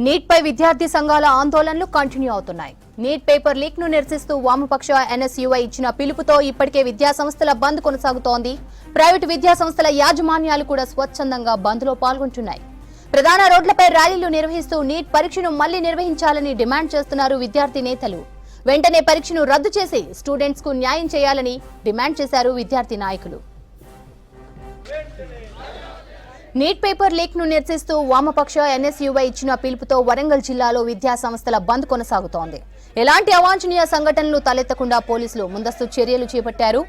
Neat పై విద్యార్థి సంఘాల ఆందోళనలు కంటిన్యూ అవుతున్నాయి. నీట్ పేపర్ లీక్ ను నిరసిస్తూ వామపక్ష ఎన్ఎస్యుఐ ఇచ్చిన పిలుపుతో ఇప్పటికే విద్యా సంస్థల బంద్ కొనసాగుతోంది. ప్రైవేటు విద్యా సంస్థల యాజమాన్యాలు కూడా స్వచ్ఛందంగా బంద్ లో పాల్గొంటున్నాయి. ప్రధాన రోడ్లపై ర్యాలీలు నిర్వహిస్తూ నీట్ పరీక్షను మళ్లీ నిర్వహించాలని డిమాండ్ చేస్తున్నారు విద్యార్థి నేతలు. వెంటనే పరీక్షను రద్దు చేసి స్టూడెంట్స్ కు న్యాయం చేయాలని డిమాండ్ చేశారు విద్యార్థి నాయకులు. నీట్ పేపర్ లీక్ ను నిరసిస్తూ వామపక్ష ఎన్ఎస్యుఐ ఇచ్చిన పిలుపుతో వరంగల్ జిల్లాలో విద్యా సంస్థల బంద్ కొనసాగుతోంది. ఎలాంటి అవాంఛనీయ సంఘటనలు తలెత్తకుండా పోలీసులు ముందస్తు చర్యలు చేపట్టారు.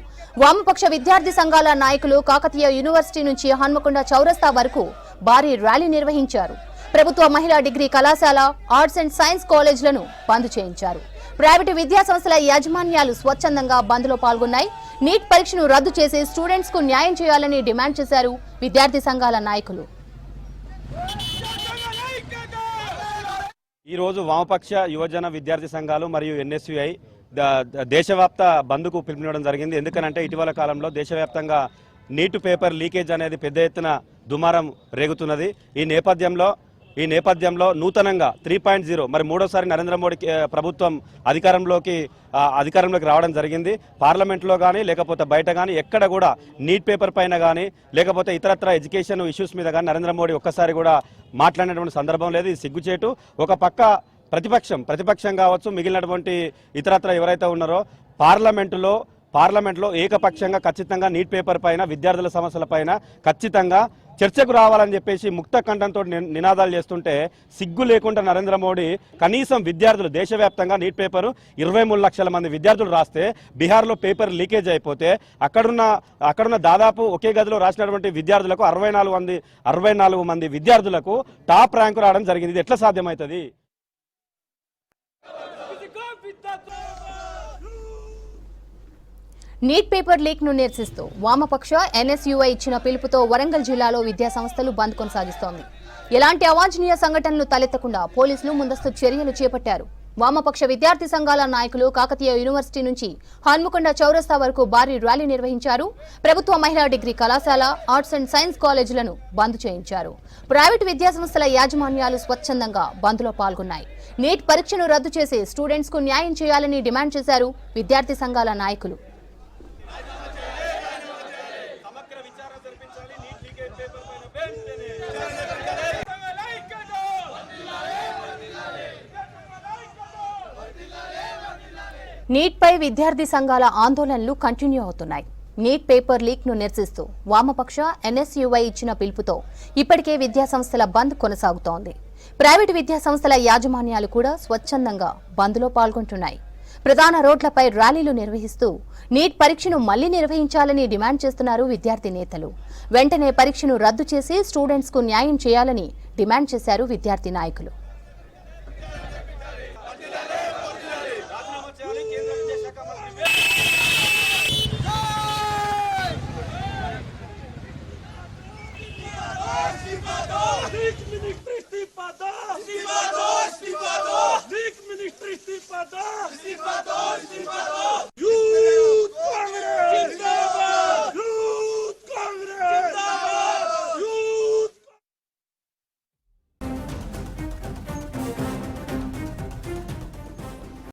వామపక్ష విద్యార్థి సంఘాల నాయకులు కాకతీయ యూనివర్సిటీ నుంచి హన్మకొండ చౌరస్తా వరకు భారీ ర్యాలీ నిర్వహించారు. ప్రభుత్వ మహిళా డిగ్రీ కళాశాల, ఆర్ట్స్ అండ్ సైన్స్ కాలేజీలను బంద్ చేయించారు. ప్రైవేటు విద్యా సంస్థల యాజమాన్యాలు స్వచ్ఛందంగా బంద్ లో పాల్గొన్నాయి. నీట్ పరీక్షను రద్దు చేసి స్టూడెంట్స్ కు న్యాయం చేయాలని డిమాండ్ చేశారు విద్యార్థి సంఘాల నాయకులు. ఈ రోజు వామపక్ష యువజన విద్యార్థి సంఘాలు మరియు ఎన్ఎస్యుఐ దేశవ్యాప్త బంద్కు పిలుపునివ్వడం జరిగింది. ఎందుకనంటే ఇటీవల కాలంలో దేశవ్యాప్తంగా నీట్ పేపర్ లీకేజ్ అనేది పెద్ద ఎత్తున దుమారం రేగుతున్నది. ఈ నేపథ్యంలో నూతనంగా 3.0 మరి మూడోసారి నరేంద్ర మోడీ ప్రభుత్వం అధికారంలోకి రావడం జరిగింది. పార్లమెంట్లో కానీ లేకపోతే బయట కానీ ఎక్కడ కూడా నీట్ పేపర్ పైన కానీ లేకపోతే ఇతరత్ర ఎడ్యుకేషన్ ఇష్యూస్ మీద కానీ నరేంద్ర మోడీ ఒక్కసారి కూడా మాట్లాడినటువంటి సందర్భం లేదు. ఇది సిగ్గుచేటు. ఒక పక్క ప్రతిపక్షం కావచ్చు, మిగిలినటువంటి ఇతరత్ర ఎవరైతే ఉన్నారో పార్లమెంట్లో ఏకపక్షంగా ఖచ్చితంగా నీట్ పేపర్ పైన విద్యార్థుల సమస్యల పైన ఖచ్చితంగా చర్చకు రావాలని చెప్పేసి ముక్త కంఠంతో నినాదాలు చేస్తుంటే సిగ్గు లేకుండా నరేంద్ర మోడీ కనీసం విద్యార్థులు దేశవ్యాప్తంగా నీట్ పేపర్ 23 లక్షల మంది విద్యార్థులు రాస్తే బీహార్లో పేపర్ లీకేజ్ అయిపోతే అక్కడున్న దాదాపు ఒకే గదిలో రాసినటువంటి విద్యార్థులకు 64 మంది విద్యార్థులకు టాప్ ర్యాంకు రావడం జరిగింది. ఇది ఎట్లా సాధ్యమవుతుంది? నీట్ పేపర్ లీక్ ను నిరసిస్తూ వామపక్ష ఎన్ఎస్యుఐ ఇచ్చిన పిలుపుతో వరంగల్ జిల్లాలో విద్యా సంస్థలు బంద్ కొనసాగిస్తోంది. ఎలాంటి అవాంఛనీయ సంఘటనలు తలెత్తకుండా పోలీసులు ముందస్తు చర్యలు చేపట్టారు. వామపక్ష విద్యార్థి సంఘాల నాయకులు కాకతీయ యూనివర్సిటీ నుంచి హన్మకొండ చౌరస్తా వరకు భారీ ర్యాలీ నిర్వహించారు. ప్రభుత్వ మహిళా డిగ్రీ కళాశాల, ఆర్ట్స్ అండ్ సైన్స్ కాలేజీలను బంద్ చేయించారు. ప్రైవేటు విద్యా సంస్థల యాజమాన్యాలు స్వచ్ఛందంగా బంద్ లో పాల్గొన్నాయి. నీట్ పరీక్షను రద్దు చేసి స్టూడెంట్స్ కు న్యాయం చేయాలని డిమాండ్ చేశారు విద్యార్థి సంఘాల నాయకులు. నీట్ పై విద్యార్థి సంఘాల ఆందోళనలు కంటిన్యూ అవుతున్నాయి. నీట్ పేపర్ లీక్ ను నిరసిస్తూ వామపక్ష ఎన్ఎస్యుఐ ఇచ్చిన పిలుపుతో ఇప్పటికే విద్యా సంస్థల బంద్ కొనసాగుతోంది. ప్రైవేటు విద్యా సంస్థల యాజమాన్యాలు కూడా స్వచ్ఛందంగా బంద్ లో పాల్గొంటున్నాయి. ప్రధాన రోడ్లపై ర్యాలీలు నిర్వహిస్తూ నీట్ పరీక్షను మళ్లీ నిర్వహించాలని డిమాండ్ చేస్తున్నారు విద్యార్థి నేతలు. వెంటనే పరీక్షను రద్దు చేసి స్టూడెంట్స్ కు న్యాయం చేయాలని డిమాండ్ చేశారు విద్యార్థి నాయకులు.